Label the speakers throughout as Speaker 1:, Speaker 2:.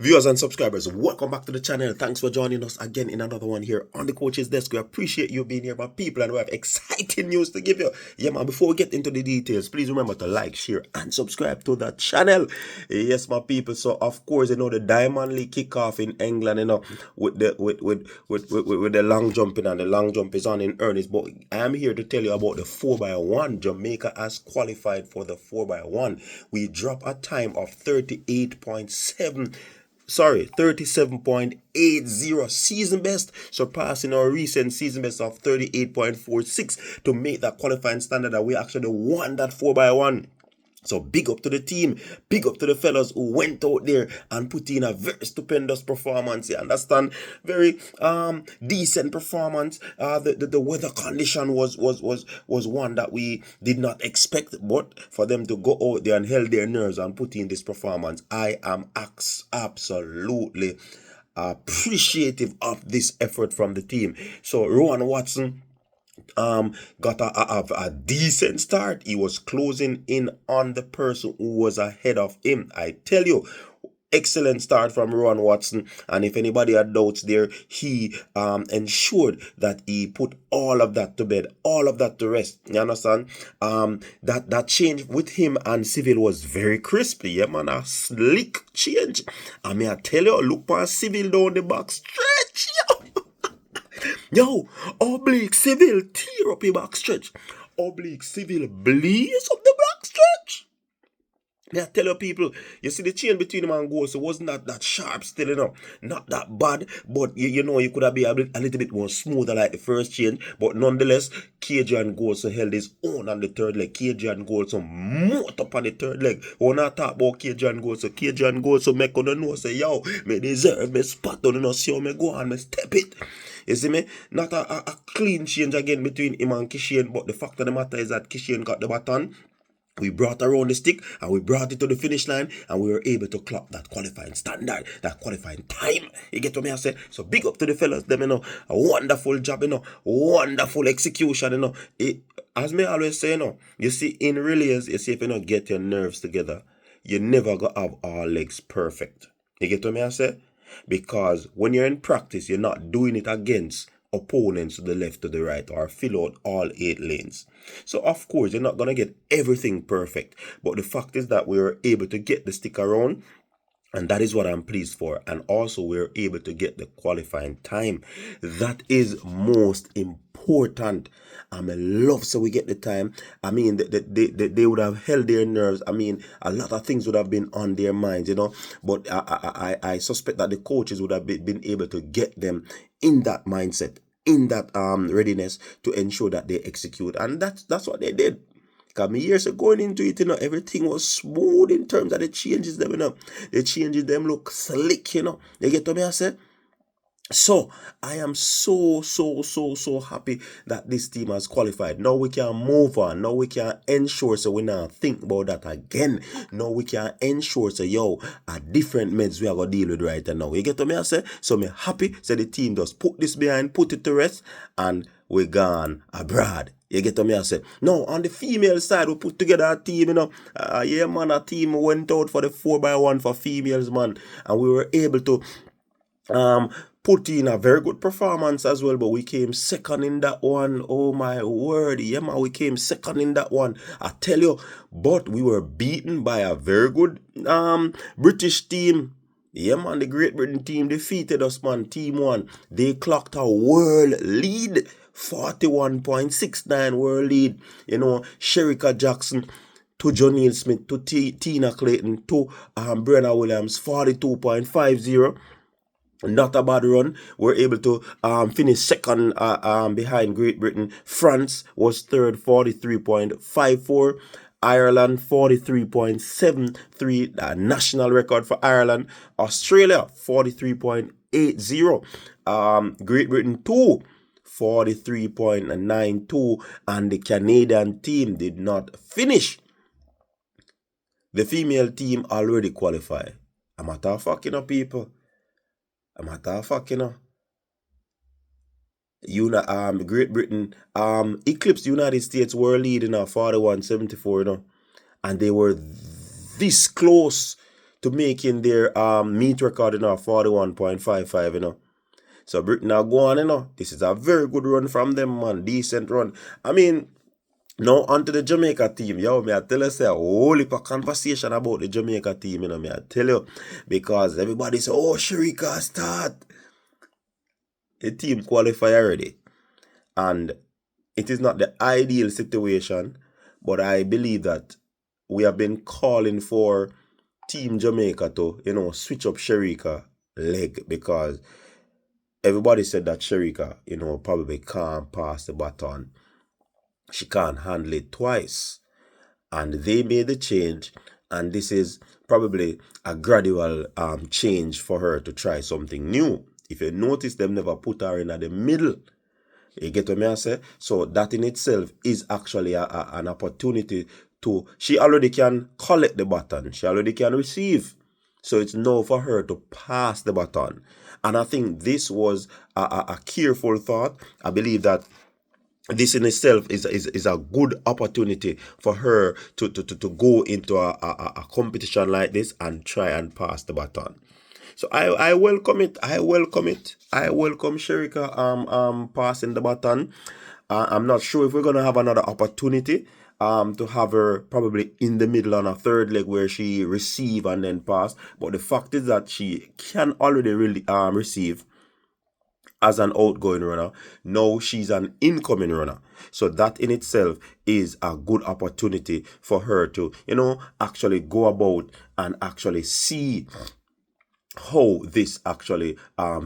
Speaker 1: Viewers and subscribers, welcome back to the channel. Thanks for joining us again in another one here on the coach's desk. We appreciate you being here, my people, and we have exciting news to give you. Yeah, man, before we get into the details, please remember to like, share, and subscribe to the channel. Yes, my people. So, of course, the Diamond League kickoff in England, with the long jumping, and the long jump is on in earnest. But I am here to tell you about the 4x1. Jamaica has qualified for the 4x1. We drop a time of 37.80 season best, surpassing our recent season best of 38.46 to make that qualifying standard that we actually won that 4x1. So big up to the team, big up to the fellas who went out there and put in a very stupendous performance. You understand? Very decent performance. The weather condition was one that we did not expect, but for them to go out there and held their nerves and put in this performance, I am absolutely appreciative of this effort from the team. So Rowan Watson got a decent start. He was closing in on the person who was ahead of him. I tell you, excellent start from Rowan Watson, and if anybody had doubts there, he ensured that he put all of that to bed, all of that to rest. You understand? That change with him and Civil was very crispy. Yeah, man, a slick change. I mean, I tell you, look for Civil down the back stretch. Yo, Oblique Civil tear up your back stretch. Oblique Civil blaze up the back stretch. Yeah, tell your people, you see the chain between him and Ghost, it wasn't that sharp still, not that bad, but you could have been a little bit more smoother like the first chain, but nonetheless, KJ and Ghost held his own on the third leg. KJ and Ghost moat up on the third leg. When I talk about KJ and Ghost, KJ and Ghost make on the know, say, yo, me deserve me spot on, see how me go on, me step it. You see me? Not a clean change again between him and Kishian, but the fact of the matter is that Kishian got the baton. We brought around the stick and we brought it to the finish line and we were able to clock that qualifying standard, that qualifying time. You get what me I say? So big up to the fellas, them, a wonderful job, wonderful execution, as me always say, you see, in relays, you see, if you don't get your nerves together, you never gonna have all legs perfect. You get what me I say? Because when you're in practice, you're not doing it against opponents to the left, to the right, or fill out all 8 lanes. So of course you're not gonna get everything perfect, but the fact is that we were able to get the stick around, and that is what I'm pleased for. And also we're able to get the qualifying time. That is most important. I love so we get the time. I mean, they would have held their nerves. I mean, a lot of things would have been on their minds, But I suspect that the coaches would have been able to get them in that mindset, in that readiness to ensure that they execute. And that's what they did. Because me years ago going into it, everything was smooth in terms of the changes them, The changes them look slick, You get what me I say? So I am so happy that this team has qualified. Now we can move on. Now we can ensure so we not think about that again. Now we can ensure so a different meds we are gonna deal with right now. You get what me I say? So me happy so the team just put this behind, put it to rest, and we gone abroad. You get what me I say? Now on the female side we put together a team, yeah man, a team went out for the 4x1 for females, man, and we were able to put in a very good performance as well, but we came second in that one. Oh my word, yeah man, we came second in that one. I tell you, but we were beaten by a very good British team. Yeah man, the Great Britain team defeated us, man. Team 1, they clocked a world lead, 41.69 world lead. Sherika Jackson to Jonelle Smith, to Tina Clayton, to Brenna Williams, 42.50. Not a bad run. We're able to finish second behind Great Britain. France was third, 43.54. Ireland, 43.73, the national record for Ireland. Australia, 43.80. Great Britain, 2. 43.92, and the Canadian team did not finish. The female team already qualified. I'm a tough fucking people. I'm a tough fucking Great Britain eclipsed the United States world lead 41-74, and they were this close to making their meet record, 41.55, So Britain are going, This is a very good run from them, man. Decent run. I mean, now onto the Jamaica team. Yo, me I tell you, say, a whole heap of conversation about the Jamaica team, me I tell you. Because everybody say, oh, Sharika start. The team qualify already. And it is not the ideal situation, but I believe that we have been calling for Team Jamaica to, switch up Sharika leg, because everybody said that Sharika, probably can't pass the baton. She can't handle it twice. And they made the change, and this is probably a gradual change for her to try something new. If you notice, them never put her in at the middle. You get what I say? So that in itself is actually an opportunity to, she already can collect the baton. She already can receive. So it's now for her to pass the baton. And I think this was a careful thought. I believe that this in itself is a good opportunity for her to go into a competition like this and try and pass the baton. So I welcome it. I welcome Sharika passing the baton. I'm not sure if we're gonna have another opportunity to have her probably in the middle on a third leg where she receive and then pass. But the fact is that she can already really receive as an outgoing runner. Now she's an incoming runner. So that in itself is a good opportunity for her to, actually go about and actually see how this actually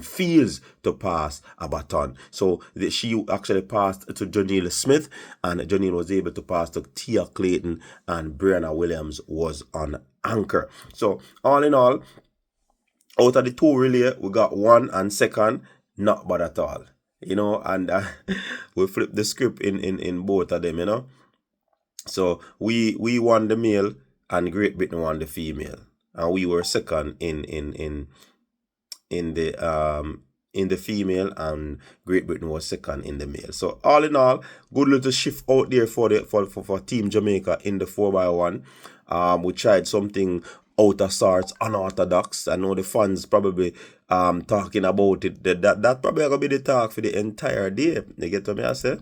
Speaker 1: feels to pass a baton. So she actually passed to Janelle Smith, and Janelle was able to pass to Tia Clayton, and Brianna Williams was on anchor. So all in all, out of the two relay, we got one and second, not bad at all. And we flipped the script in both of them, So we won the male and Great Britain won the female. And we were second in the female, and Great Britain was second in the male. So all in all, good little shift out there for Team Jamaica in the 4x1. We tried something out of sorts, unorthodox. I know the fans probably talking about it. That probably gonna be the talk for the entire day. You get what I say?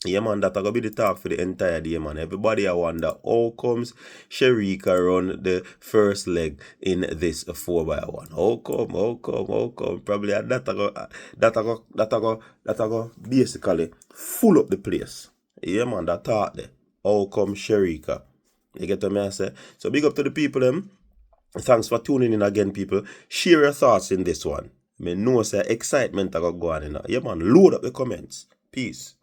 Speaker 1: Yeah, man, that's going to be the talk for the entire day, man. Everybody, I wonder, how comes Sharika run the first leg in this 4x1? How come? Probably that go basically full up the place. Yeah, man, that thought there. How come Sharika? You get what I say? So big up to the people, them. Thanks for tuning in again, people. Share your thoughts in this one. I know, say, excitement I got going on. Yeah, man, load up the comments. Peace.